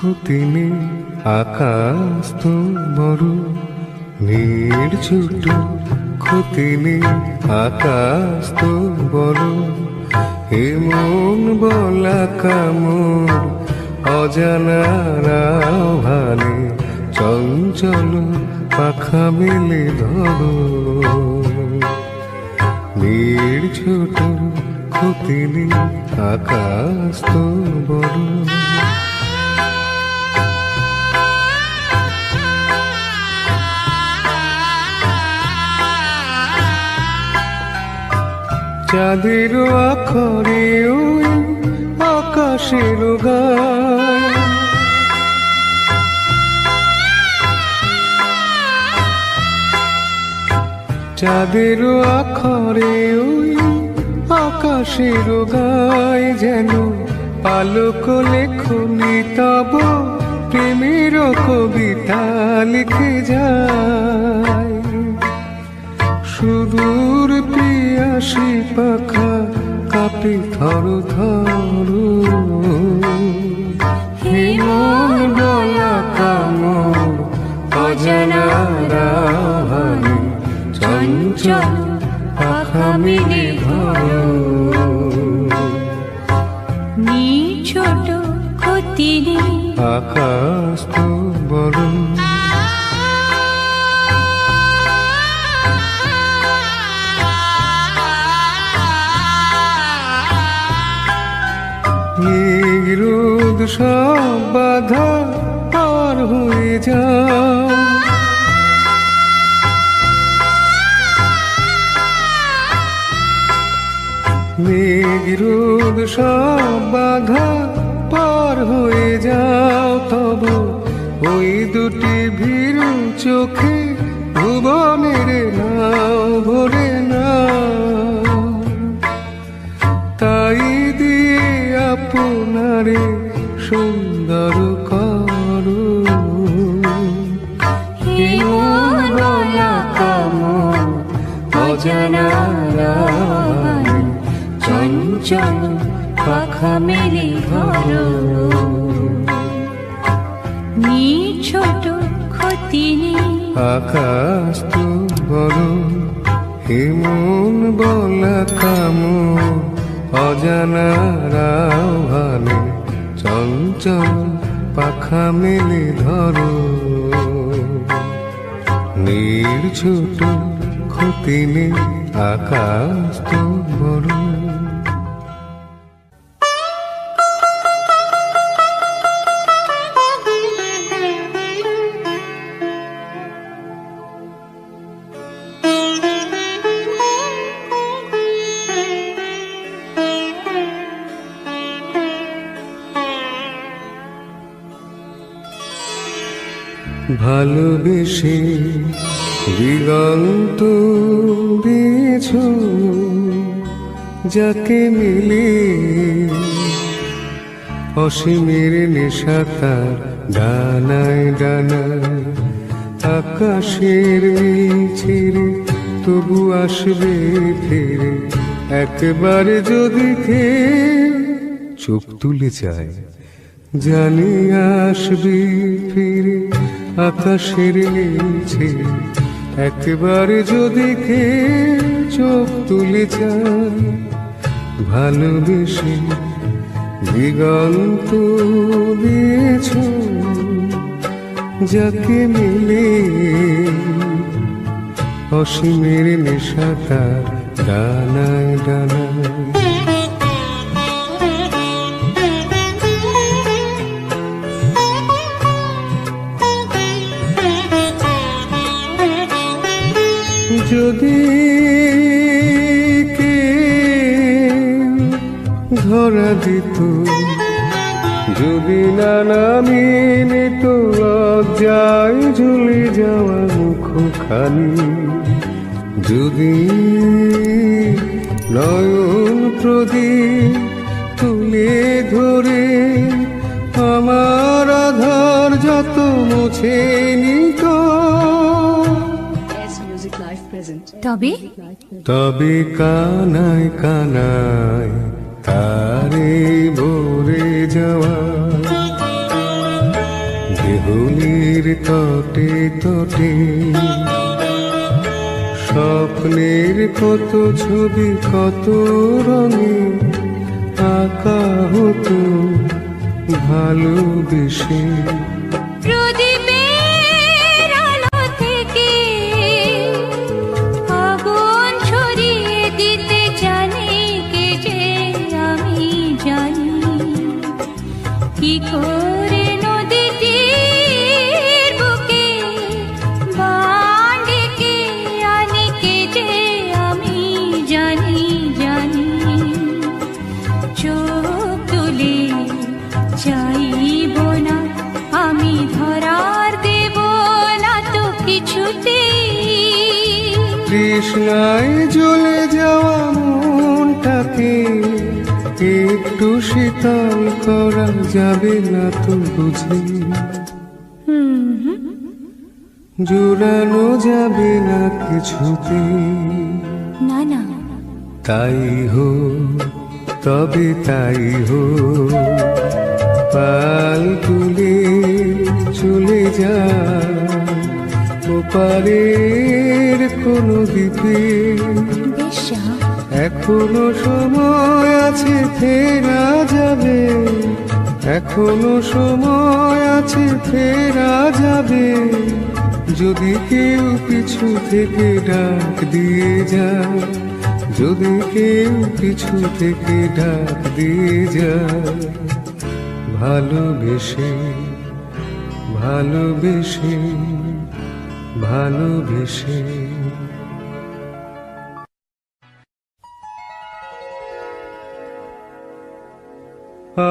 ক্ষতি নেই, আকাশ তো বড় নির্ঝুট, ক্ষতি নেই, আকাশ তো বড়। এমন বলা কামড় অজানার আহ্বানে, চঞ্চল পাখা মেলে ধরো। নির্ঝুট, ক্ষতি নেই, আকাশ তো বড়। চাঁদের আখরে ওই আকাশের গায়, চাঁদের আখরে ওই আকাশের গায়, যেন পালক লেখনি তব প্রেমের কবিতা লিখে যায়। সুদূর পিয়াসী পাখা কাঁপে থর থর, হিমন বলা কামড় অজানার আহ্বানে, চঞ্চল পাখা মেলে ধরো। নির্ঝুট, ক্ষতি নেই, আকাশ তো বড়। নিরোধ সব বাধা পার হয়ে যাও, নিরোধ সব বাধা পার হয়ে যাও। তব ওই দুটি ভীরু চোখে ভুবনের নাও ভরে নাও, তাই দিয়ে আপনারে সুন্দর করো। হিমন বলা কামড় অজানার আহ্বানে, চঞ্চল পাখা মেলে ধরো। নির্ঝুট, ক্ষতি নেই, আকাশ তো বড়। হেমন বলা কামড় অজানার আহ্বানে, চঞ্চল পাখা মেলে ধরো। নির্ঝুট, ক্ষতি নেই, আকাশ তো বড়। ভালোবেসে দিগন্ত দিয়েছ, যাকে মিলে অসীমের নেশা তার ডানায় ডানায়। আকাশের নীল ছেড়ে তবু আসবে ফিরে, একবার যদি খেয়ে চোখ তুলে চায়, জানি আসবি ফিরে। আকাশের নিচে একবার যদি কে চোখ তুলে চায়, ভালোবেসে দিগন্ত দিয়েছ, যাকে মিলে অসীমের নেশা তার ডানায় ডানায়। যদি কে ধরা দিত, যদি না নামি নিত লজ্জায় ঝুলে যাওয়া মুখখানি, যদি নয়ন প্রদীপ তুলে ধরে আমার আধার যত মুছে নিত, তবে কানায় কানায় তারে ভরে যাওয়া গলির তটে তটে স্বপ্নের কত ছবি কত রঙে আঁকা হতো ভালোবেসে। প্রদীপের আলো থেকে আগুন ছড়িয়ে দিতে জানি কে যে আমি জানি কি করে নদীটির বুকে বান ডেকে আনি কে যে আমি জানি জানি। চোখ তুলে চাইব না আমি ধরার দেব না তো কিছুতেই। তৃষ্ণায় জ্বলে যাওয়া মনটাকে একটু শীতল করা যাবে না তো বুঝি, জুড়ানো যাবে না কিছুতে। না না তাই হো তবে তাই হো, পাল তুলে চলে যা ওপারের কোনো দ্বীপে। বেশ্যা এখনো সময় আছে ফেরা যাবে, এখনো সময় আছে ফেরা যাবে। যদি কেউ পিছু থেকে ডাক দিয়ে যায়, যদি কেউ পিছু থেকে ডাক দিয়ে যায়। ভালোবেসে ভালোবেসে ভালোবেসে। আ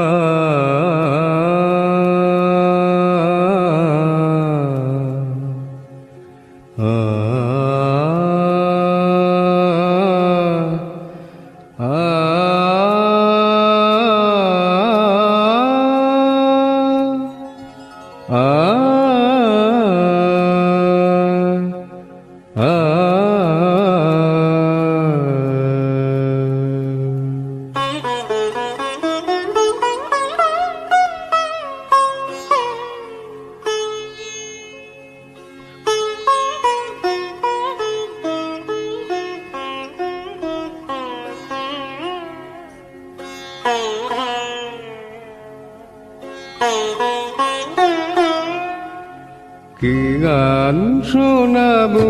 কি গান শোনাবো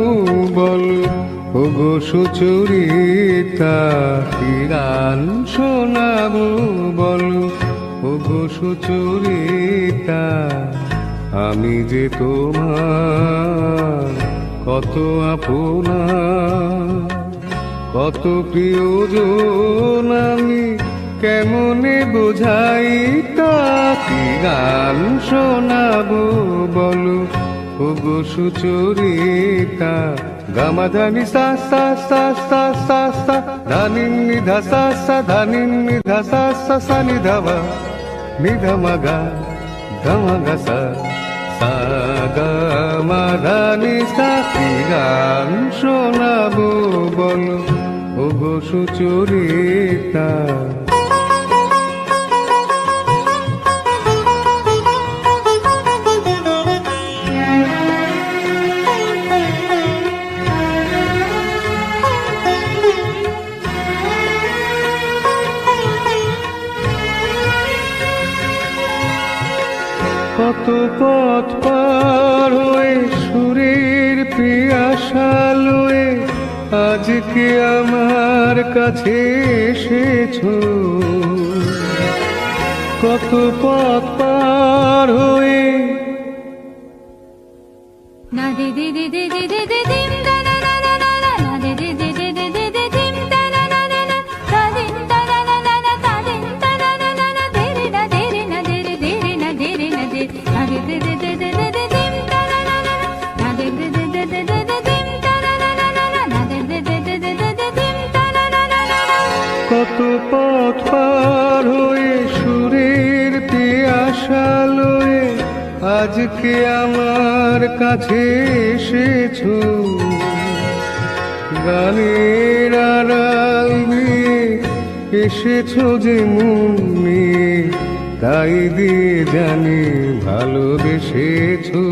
বল ওগো সুচরিতা, কি গান শোনাবো বল ওগো সুচরিতা। আমি যে তোমার কত আপনা, কত প্রিয়জন আমি কেমনে বোঝাই তা। কি গান শোনাবো বলো ওগো সুচরিতা। গামাধানি সা সা সা সা সা সা, ধানি নিধা সা সা, ধানি নিধা সা সা, সা নিধাবা নিধা মাগা ধামাগা সা, সা গা মা ধানি সা। কি গান শোনাবো বলো ওগো সুচরিতা। কত পথ পার হয়ে সুরের পিয়াসা লয়ে আজকে আমার কাছে এসেছো। কত পথ পার হয়ে না দে দে দে দে দে দে দে দিম দা না না না না না, না দে দে দে দে দে দে দে দিম দা না না না না, তা দিম দা না না না না, তা দিম দা না না না না, দে রে না দে রে না দে রে, দে রে না দে রে না দে, না দে দে দে দে দে দে দে দিম দা না না না না, না দে দে দে দে দে দে দে দিম দা না না না না, না দে দে দে দে দে দে দে দিম দা না না না না। কত পথ পার হয়ে সুরের পিয়াসা লয়ে আজকে আমার কাছে এসেছো। গানের আড়াল দিয়ে এসেছো যে মন নিয়ে, তাই দিয়ে জানি ভালোবেসেছো।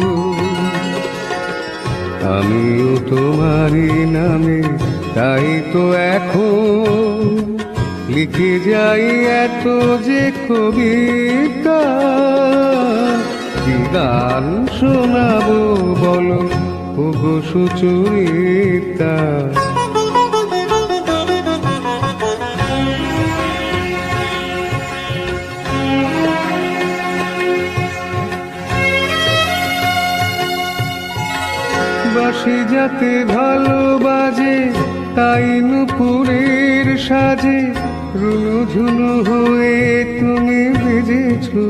আমিও তোমারই নামে তাই তো এখন লিখে যাই এত যে কবিতা। কি গান শোনাবো বলো ওগো সুচরিতা। বাঁশি যাতে ভালো বাজে তাই নুপুরের সাজে রুনু ঝুনু হয়ে তুমি বেজেছো।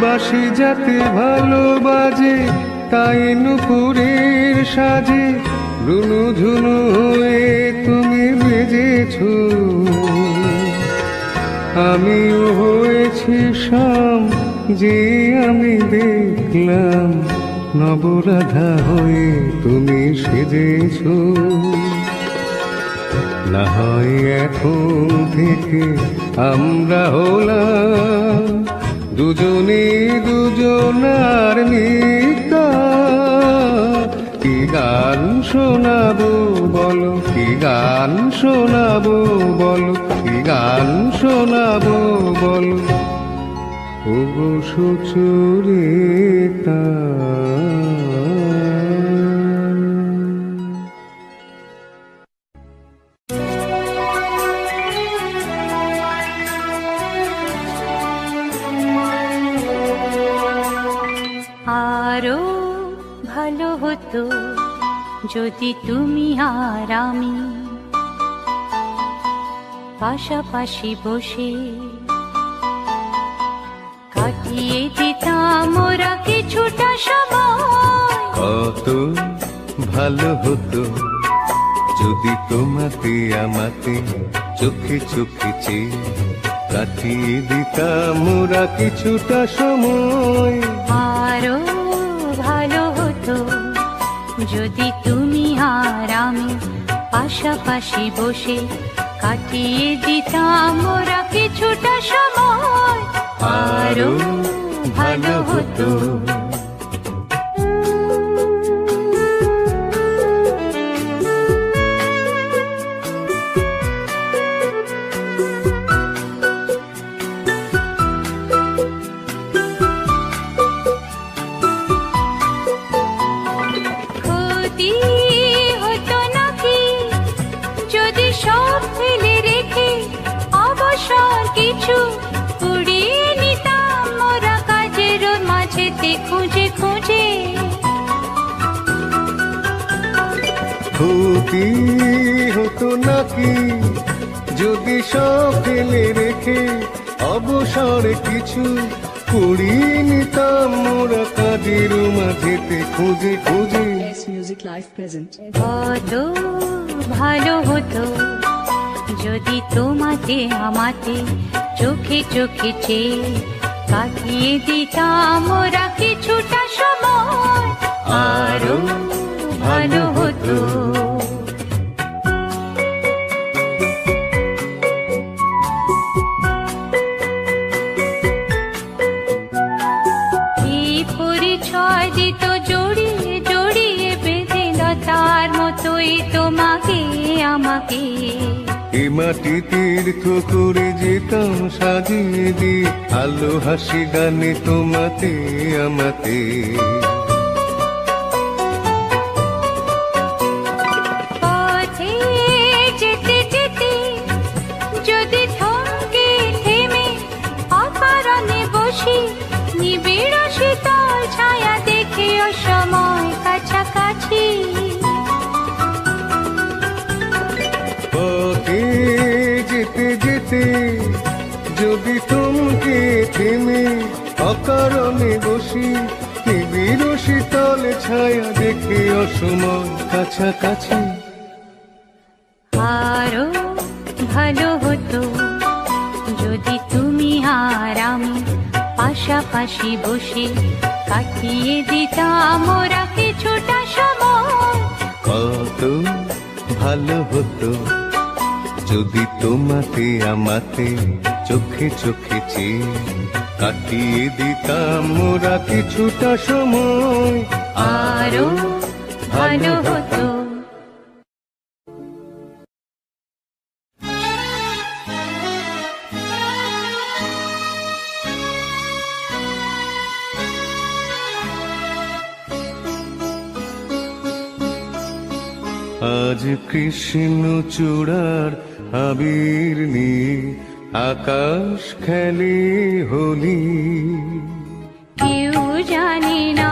বাঁশি যাতে ভালো বাজে তাই নুপুরের সাজে রুনু ঝুনু হয়ে তুমি বেজেছো। আমিও হয়েছি শাম যে আমি দেখলাম নবরাধা হয়ে তুমি সেজেছো। না হয় এখন থেকে আমরা হলাম দুজনে দুজনার মিতা। কি গান শোনাবো বলো কি গান শোনাবো বলো কি গান শোনাবো বলো ওগো সুচরিতা। আরো ভালো হতো যদি তুমি আর আমি পাশাপাশি বসে কাটিয়ে দিতাম ওরা কিছুটা সময়। কত ভালো হতো যদি তোমাতে আমাতে চোখে চোখে চেয়ে কাটিয়ে দিতাম ওরা কিছুটা সময়। আরো ভালো হতো যদি তুমি আর আমি পাশাপাশি বসে কাটিয়ে দিতাম ওরা কিছুটা সময়। আরো ভালো হতো। ক্ষতি হতো নাকি যদি সব ফেলে রেখে অবসর কিছু কুড়িয়ে নিতাম মোরা কাজের মাঝেতে খুঁজে খুঁজে। Music Live present. কত ভালো হতো যদি তোমাতে আমাতে চোখে চোখে চেয়ে কাটিয়ে দিতাম ওরা কিছুটা সময়। আরো ভালো হতো। এই পরিচয় দিত জড়িয়ে জড়িয়ে বেঁধে লতার মতোই তোমাকে আমাকে। এ মাটি তীর্থ করে যেতাম সাজিয়ে দি আলো হাসি গানে তোমাতে আমাতে। পথে যেতে যেতে যদি থমকে থেমে অকারণে বসি নিবিড় শীতল ছায়া দেখে অসময় কাছাকাছি। পথে যেতে যেতে যদি থমকে থেমে অকারণে বসি নিবিড় শীতল ছায়া দেখে অসময় কাছাকাছি। আরো ভালো হতো তুমি আর আমি পাশাপাশি বসে কাটিয়ে দিতাম ওরা কিছুটা সময়। কত ভালো হতো যদি তোমাতে আমাতে চোখে চোখে চেয়ে কাটিয়ে দিতাম মোরা কিছুটা সময়, আরো ভালো হতো। আজ কৃষ্ণ চূড়ার আবির নিয়ে আকাশ খেলে হোলি। কেউ জানে না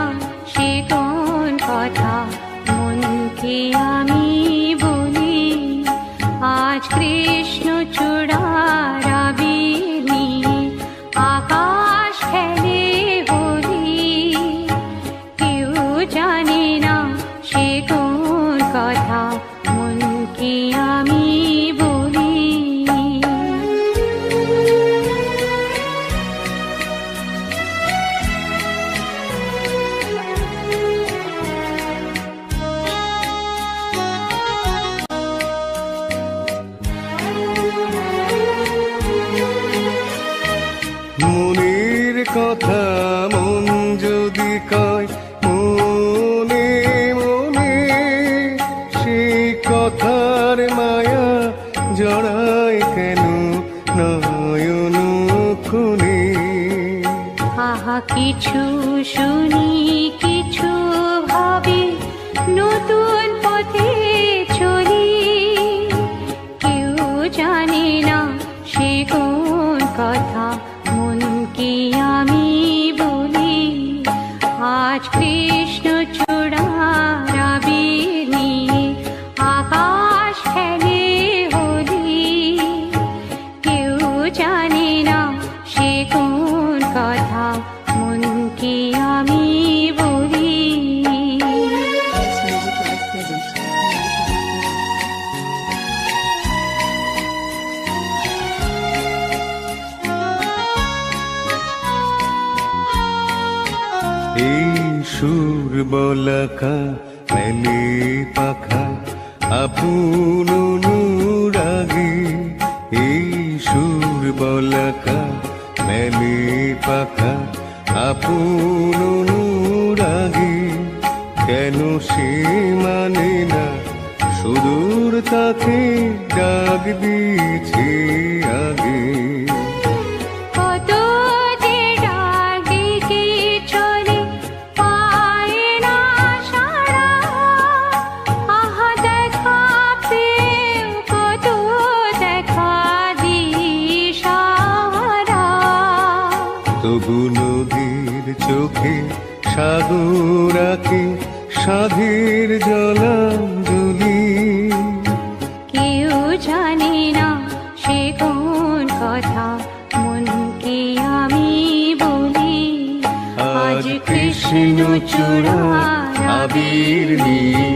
সে কোন কথা মনকে আমি বলি। আজ কৃষ্ণ চূড়ার আবির নিয়ে আকাশ খেলে হোলি। কেউ জানে না সে কোন কথা মনকে আমি বলি। মনের কথা মন যদি কয় মনে মনে, সেই কথার মায়া জড়ায় কেন নয়ন কোণে। আহা কিছু শুনি কিছু ভাবি নতুন পথে চলি। কেউ জানে না সে কোন কথা মনকে আমি বলি। আজ কৃষ্ণ চূড়ার আবির নিয়ে আকাশ খেলে হোলি। কেউ জানে না সে কোন কথা মনকে আমি বলি। এই সুর বলাকা মেলে পাখা আপন অনুরাগে। এই সুর বলাকা মেলে পাখা আপন অনুরাগে। কেন সে মানে না সুদূর তাকে ডাক দিয়েছে আগে। কত যে ডাক ডেকে চলে পায় না সাড়া। আহা দেখা পেয়েও কত দেখা দিশাহারা। তবু নদীর চোখে সাগর আঁকে সাধের জলাঞ্জলি। কেউ জানে না সে কোন কথা মনকে আমি বলি। আজ কৃষ্ণ চূড়ার আবির নিয়ে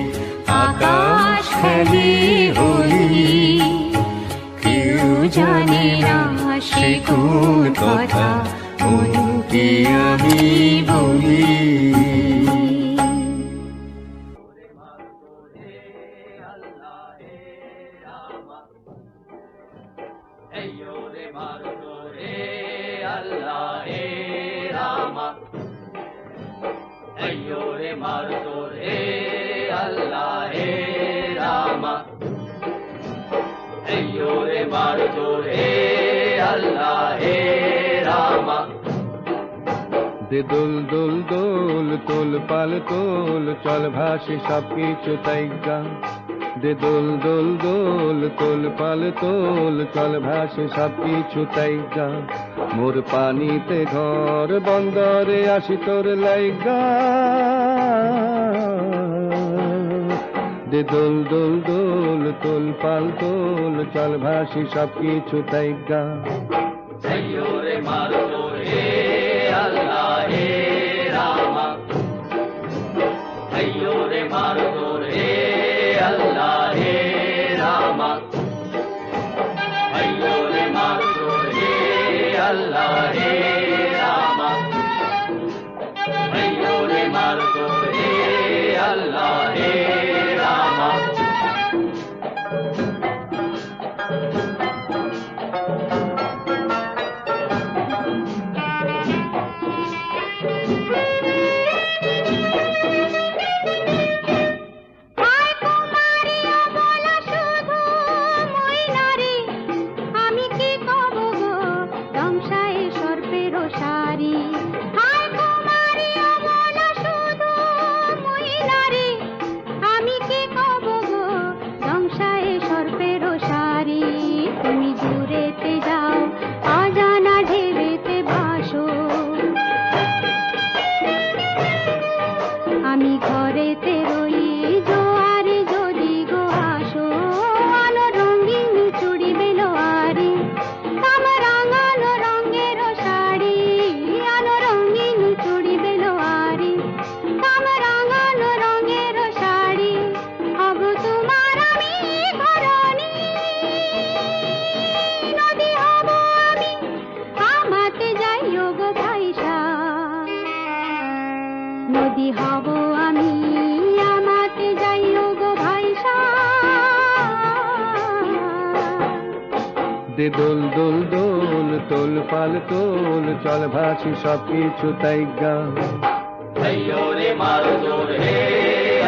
আকাশ খেলে হোলি। কেউ জানে না সে কোন কথা মনকে আমি বলি। দে দোল দোল দোল তোল পাল তোল চল ভাসি সবকিছু তাইগা। দে দোল দোল দোল তোল পাল তোল চল ভাসি সবকিছু তাইগা। মোর পানিতে ঘর বন্দরে আসি তোর লাইগা। দে দোল দোল দোল তোল পাল তোল চল ভাসি সবকিছু তাইগা। Allah he Rama Ayyo re margo he Allah he Rama আমি ঘরেতে রই জোয়ারে যদি গো আসো আলো রঙিন চুড়ি বেলোয়ারি আমার রাঙানো রঙের শাড়ি আলো রঙিন চুড়ি বেলোয়ারি আমার রাঙানো রঙের শাড়ি হব তোমার আমি ঘরণী নদী হব আমি আমাতে যাইও গো ভাইসা নদী হব আমি আমাতে যাইও গো ভাইসা দে দোল দোল দোল তোল পাল তোল চল ভাসি সব কিছু তাই গা আইয়ো রে মারো জোর হে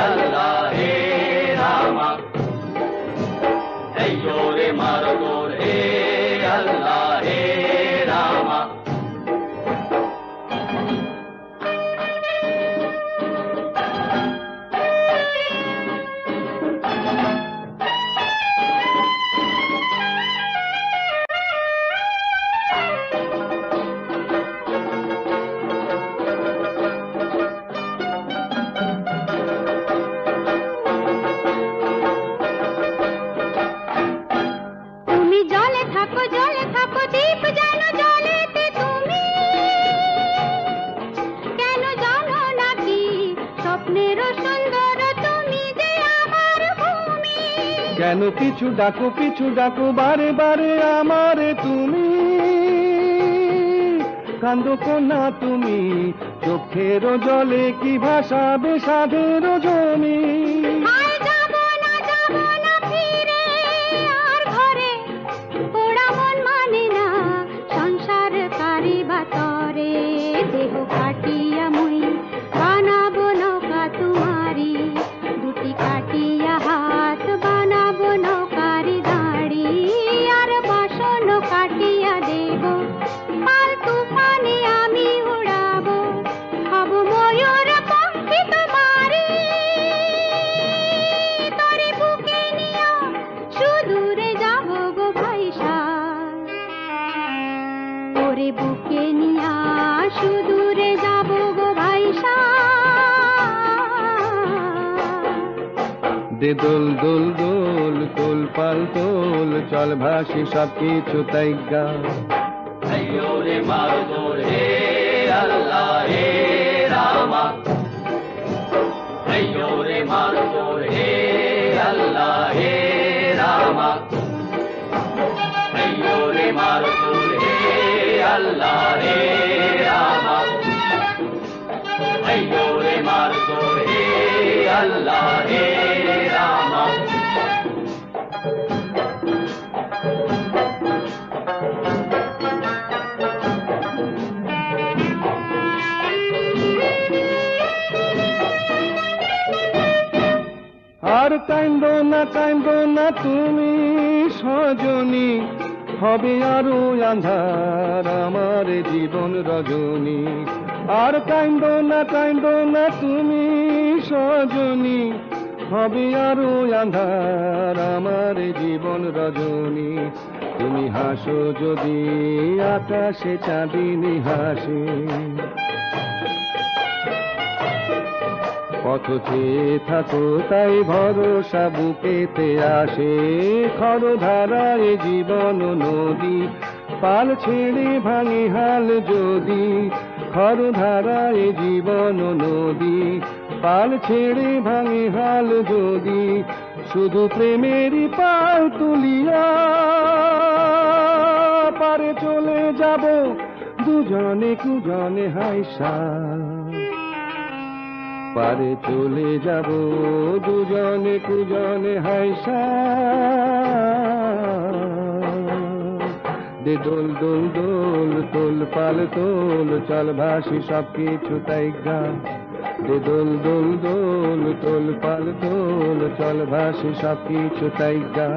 আল্লাহ হে রামা আইয়ো রে মারো জোর হে আল্লাহ হে রামা জলে থাকো দীপ যেন জলেতে তুমি কেন জানো নাকি স্বপ্নের সুন্দর তুমি যে আমার ভূমি কেন পিছু ডাকো বারে বারে আমারে তুমি কান্দো কোনা তুমি চোখের জলে কি ভাসাবে সাধের জমি দেহ কাটিয়া মুই বানাবো নৌকা তোমারি দুটি কাটিয়া হাত বানাবো নৌকারি দাঁড়ি আর বাসন কাটিয়া দেব পাল তুফানে আমি উড়াবো হব ময়ূর পক্ষী তোমারি তরি বুকে নিয়া সুদূরে যাবো গো ভাইসা ওরে বুকে নিয়া সুদূরে যাব গো ভাইসা দে দোল দোল দোল তোল পাল তোল চল ভাসি সব কিছু তাই গা আইয়ো রে মারো জোর হে আল্লাহ হে রামা আইয়ো রে মারো জোর হে আল্লাহ হে রামা আইয়ো রে মারো জোর হে আল্লাহ হে রামা আইয়ো রে মারো জোর হে আল্লাহ হে রামা আর কান্দো না তুমি সজনী হবে আরো আন্ধার আমার জীবন রজনী আর কান্দো না তুমি সজনী হবে আরো আন্ধার আমার জীবন রজনী তুমি হাসো যদি আকাশে চাঁদিনী হাসে পথ চেয়ে থাকো তাই ভরসা বুকেতে আসে খরধারায় জীবন নদী পাল ছেড়ে ভাঙে হাল যদি খরধারায় জীবন নদী পাল ছেড়ে ভাঙে হাল যদি শুধু প্রেমেরই পাল তুলিয়া পারে চলে যাব দুজনে কুজনে হাইসা, পারে চলে যাব দুজনে কুজনে হাইসা। দে দোল দোল দোল তোল পাল তোল চল ভাসি সব কিছু তাইগা। দে দোল দোল দোল তোল পাল তোল চল ভাসি সব কিছু তাইগা।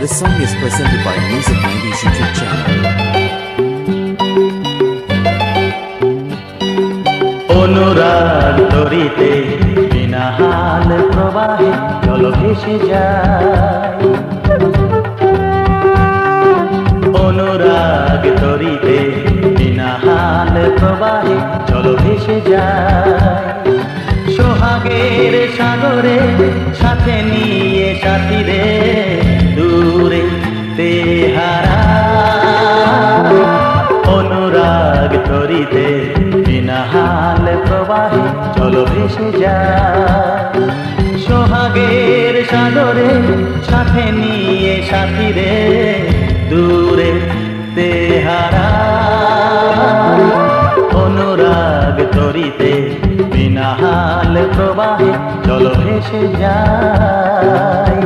This song is presented by Music 90s YouTube channel. অনুরাগ তরিতে বিনা হাল প্রবাহে চলো ভেসে যায়। অনুরাগ তরিতে বিনা হাল প্রবাহে চলো ভেসে যায়। সোহাগের সাগরে সাথে নিয়ে সাথীরে দূরে তেহারা। অনুরাগ তরিতে বিনা হাল প্রবাহে চলো ভেসে যায়। সোহাগের সাগরে সাথে নিয়ে সাথীরে দূরে তেহারা। অনুরাগ তরিতে বিনা হাল প্রবাহে চলো ভেসে যায়।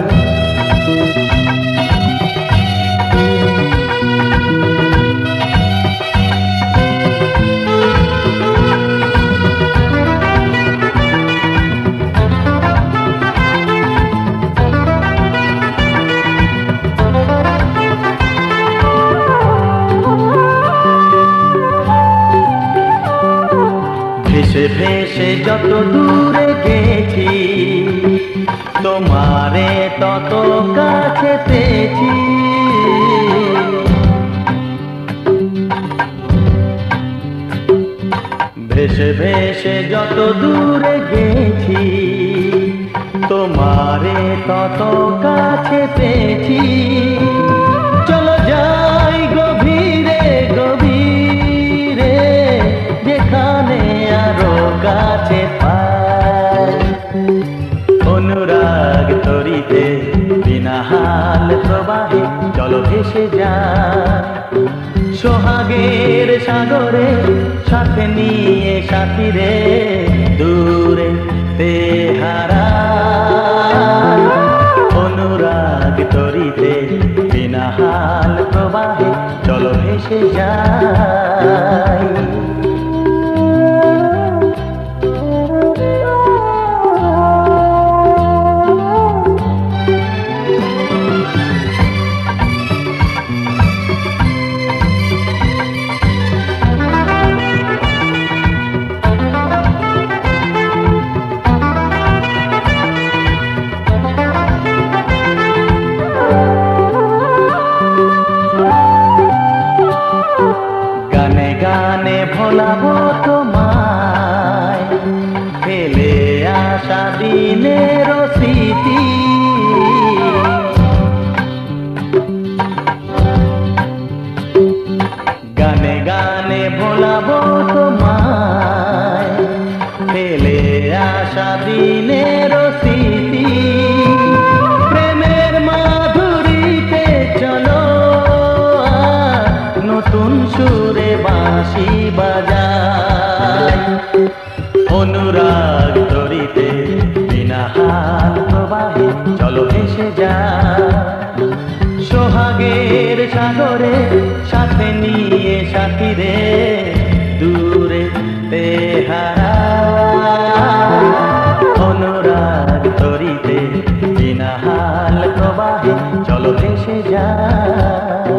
ভেসে ভেসে যত দূরে গেছি তোমারে তত কাছে পেয়েছি। ভেসে ভেসে যত দূরে গেছি তোমারে তত কাছে পেয়েছি। চলো যাই গভীরে গভীরে যেখানে আরো কাছে পাই। অনুরাগ তরিতে বিনা হাল প্রবাহে চলো ভেসে যায়। সোহাগের সাগরে সাথে নিয়ে সাথীরে দূরে তেহারা। অনুরাগ তরিতে বিনা হাল প্রবাহে চলো ভেসে যায়। গানে গানে ভোলাবো তোমায় ফেলে আসা দিনের স্মৃতি। গানে গানে ভোলাবো তোমায় ফেলে আসা দিনের স্মৃতি। প্রেমের মাধুরীতে চলো নতুন সুরে বাঁশি বাজাই। অনুরাগ তরিতে বিনা হাল প্রবাহে চলো ভেসে যায়। সোহাগের সাগরে সাথে নিয়ে সাথীরে দূরে তেহারা। অনুরাগ তরিতে বিনা হাল প্রবাহে চলো ভেসে যায়।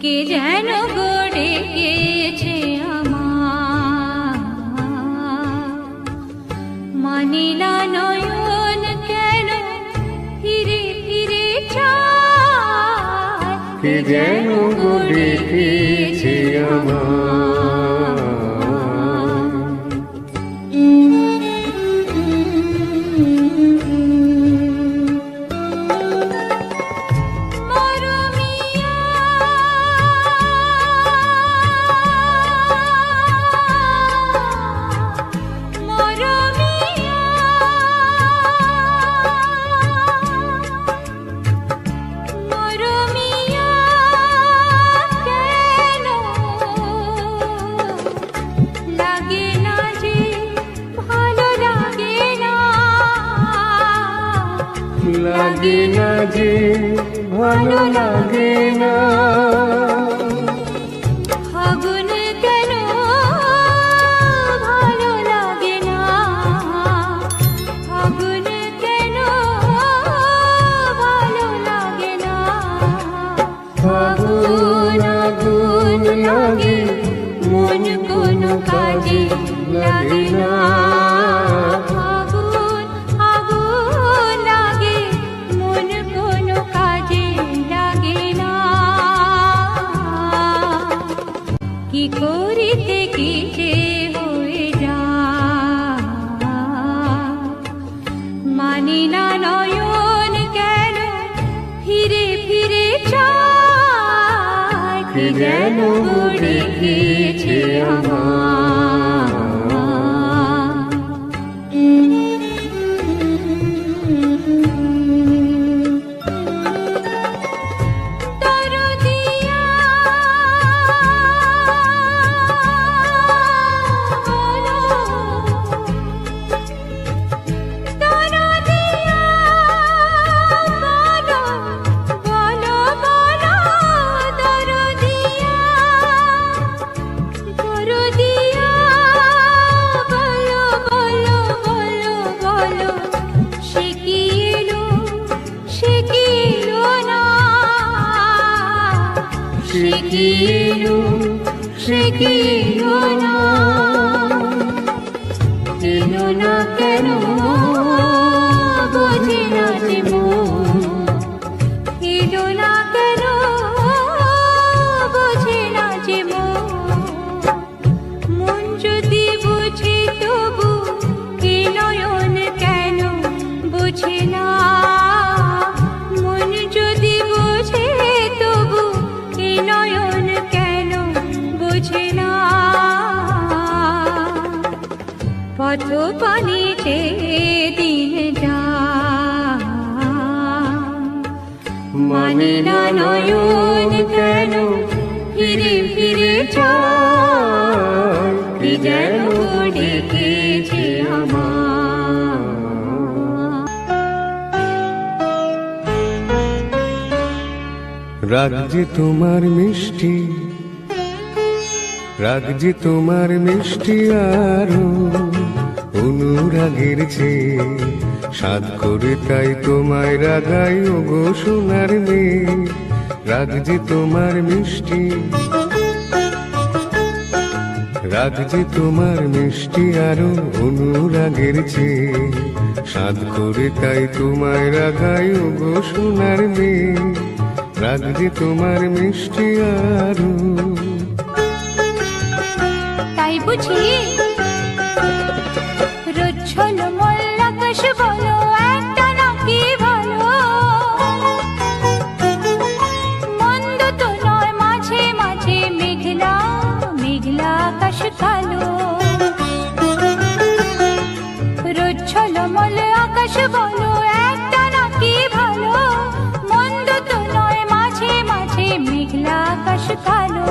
কে যেন গড়ে গেছে আমার, মানে না নয়ন কেন ফিরে ফিরে চায়, কে যেন গড়ে গেছে আমার। লাগে না যে ভালো লাগে না, ফাগুন কেন ভালো লাগে না, ফাগুন কেন ভালো লাগে না, ফাগুন আগুন লাগে মন কোনো কাজে লাগে না, ফাগুন আগুন লাগে মন কোনো কাজে লাগে না, কি করিতে কি যে হয়ে যায়, মানি না নয়ন কেন ফিরে ফিরে চায়, কে যেন গড়ে গেছে আমার। সে কি এলো না, এলো না কেন বোঝে না যে মন, এলো না কেন বোঝে না যে মন, মন যদি বুঝে তবু এ নয়ন কেন বোঝে না, মন যদি বুঝে তবু এ নয়ন কেন বোঝে না, পথ পানিতে দিন যায়, মানে না নয়ন কেন ফিরে ফিরে চায়, কি যেন ডেকেছে আমার। রাগ যে তোমার মিষ্টি, রাগ যে তোমার মিষ্টি আরো অনুরাগের চেয়ে, সাধ করে তাই তোমায় রাগাই ওগো সোনার মেয়ে, রাগ যে তোমার মিষ্টি, রাগ যে তোমার মিষ্টি আরো অনুরাগের চেয়ে, সাধ করে তাই তোমায় রাগাই ওগো সোনার মেয়ে, রাগ যে তোমার মিষ্টি আরো। তাই বুঝি রোজ ছলো মল্লাকাশ বলো একটা নাকি ভালো, মন্দ তো নয় মাঝে মাঝে মেঘলা মেঘলা আকাশ কালো, রোজ ছলো মল আকাশ বলো একটা নাকি ভালো, মন্দ তো নয় মাঝে মাঝে মেঘলা আকাশ কালো,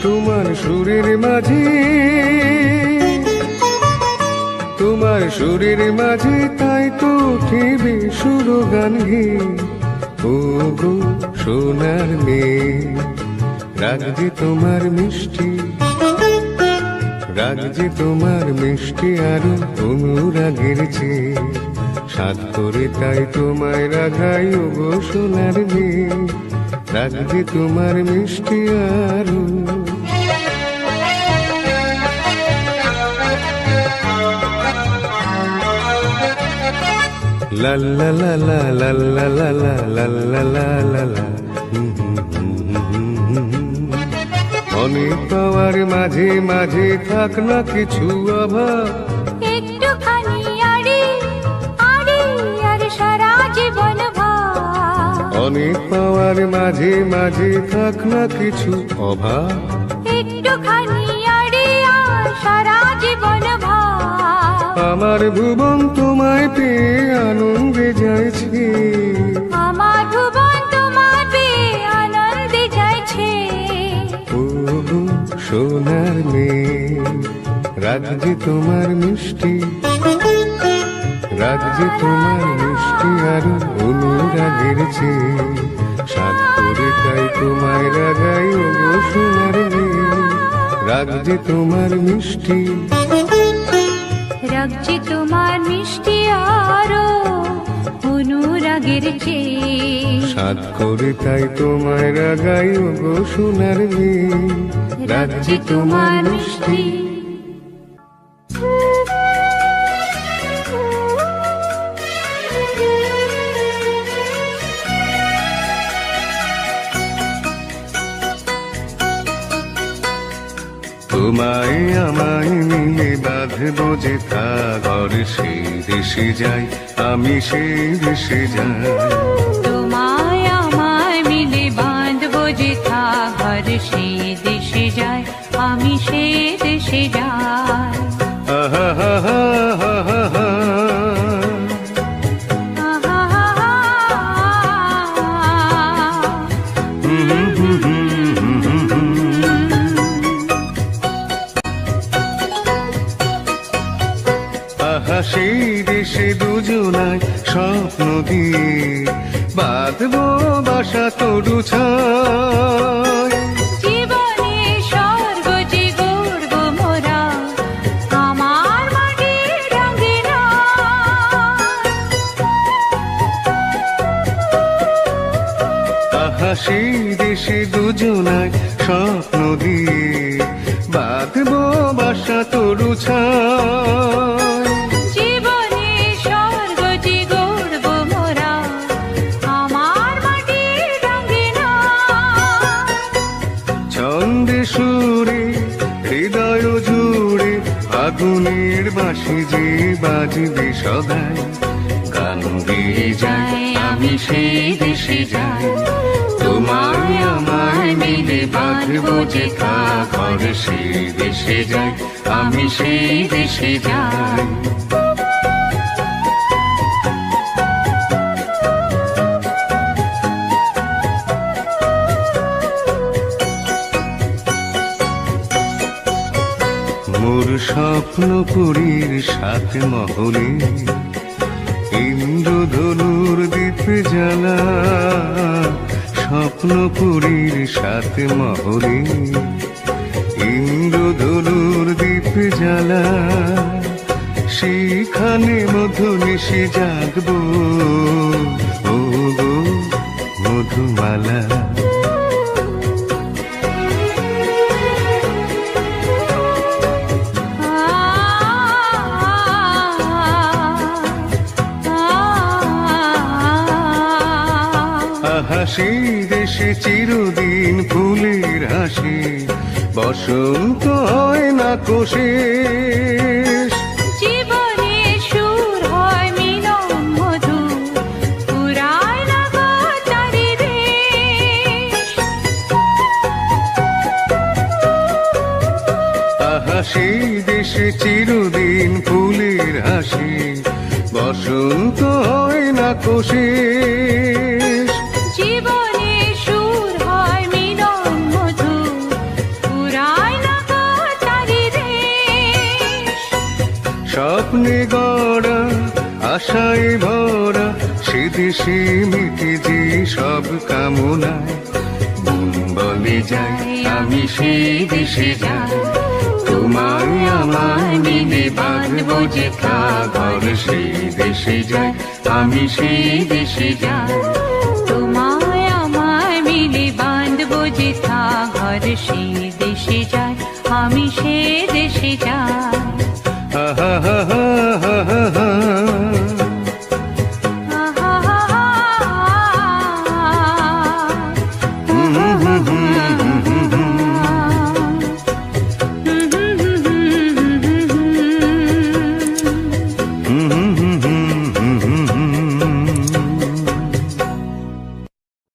তোমার সুরের মাঝে, তোমার সুরের মাঝে তাই তো উঠিবে সুরগান গে, ও গো সোনার মেয়ে, রাগ যে তোমার মিষ্টি, রাগ যে তোমার মিষ্টি আরো অনুরাগের চেয়ে, সাধ করে তাই তোমায় রাগাই ও গো সোনার মেয়ে, রাখবে তোমার মিষ্টি আরো। লা লা লা লা লা লা লা লা লা লা লা লা লা। অনেক পাওয়ার মাঝে মাঝে থাক না কিছু অভাব, একটুখানি আড়ি আড়ি আর সারা জীবন ভাব। অনেক পাওয়ার মাঝে মাঝে থাক না কিছু অভাব, একটুখানি আড়ি আর সারা জীবন ভাব। আমার ভুবন তোমায় পেয়ে আনন্দে যাইছে, আমার ভুবন তোমার পেয়ে আনন্দে যাইছে। ও সোনার মেয়ে, রাখবে তোমার মিষ্টি, রাখবে তোমার মিষ্টি আর অনুরাগের চেয়ে। সাত করে তাই তোমায় রাগাই ও গো সোনার মেয়ে, রাখবে তোমার মিষ্টি, রাখছি তোমার মিষ্টি আরো অনুরাগের চেয়ে। সাত করে তাই তোমায় রাগাই ও গো সোনার মেয়ে, রাখবে তোমার মিষ্টি। তোমায় আমায় মিলে বাঁধবো যে ঘর, সেই দেশে যাই আমি, সেই দেশে যাই। তোমায় আমায় মিলে বাঁধবো যেথা ঘর, সেই দেশে যায় আমি, সেই দেশে যাই। আহা হা হা হা হা হা। আহা সেই দেশে দুজনায় স্বপ্ন দিয়ে বাঁধবো বাসা তরু ছায়। জীবনে স্বর্গ যে গড়ব মোরা, আমার মাটির রঙিনা। আহা সেই দেশে দুজনায় স্বপ্ন দিয়ে বাঁধবো বাসা তরু ছায়। জীবনে স্বর্গ যে গড়ব মোরা, আমার মাটির রঙিনা। ছন্দে সুরে হৃদয় জুড়ে আগুনের বাঁশি যে বাজবে সদাই। গান গেয়ে যাই আমি, সেই দেশে যাই। তোমায় আমায় মিলে বাঁধবো যে ঘর, সেই দেশে যাই আমি, সেই দেশে যাই। মোর স্বপ্নপুরীর সাথে মহলে ইন্দ্রধনুর দ্বীপ জ্বালা। স্বপ্নপুরীর সাথে মহলে ইন্দ্রধনুর দ্বীপ জ্বালা। সেখানে মধু নিশি জাগবো ও গো মধুমালা। সেই দেশে চিরদিন ফুলের হাসি, বসন্ত হয় না কোশেষ। জীবনে সুর হয় মিলন মধু, পুরায় না গো চারিদেশ। আহা সেই দেশে চিরদিন ফুলের হাসি, বসন্ত হয় না কোশেষ। জীবনে সুর হয় মিলন মধু, পুরায় না গো চারিদেশ। স্বপ্নে গড়া আশায় ভরা, সে দেশে মিটে যে সব কামনায়। মন বলে যাই আমি, সেই দেশে যাই। তোমায় আমায় মিলে বাঁধবো যে ঘর, সেই দেশে যাই আমি, সেই দেশে যাই। তোমায় আমায় মিলে যে সাগর সে দেশে যায়, আমি সে দেশে যাই। হা হা হা হা হা হা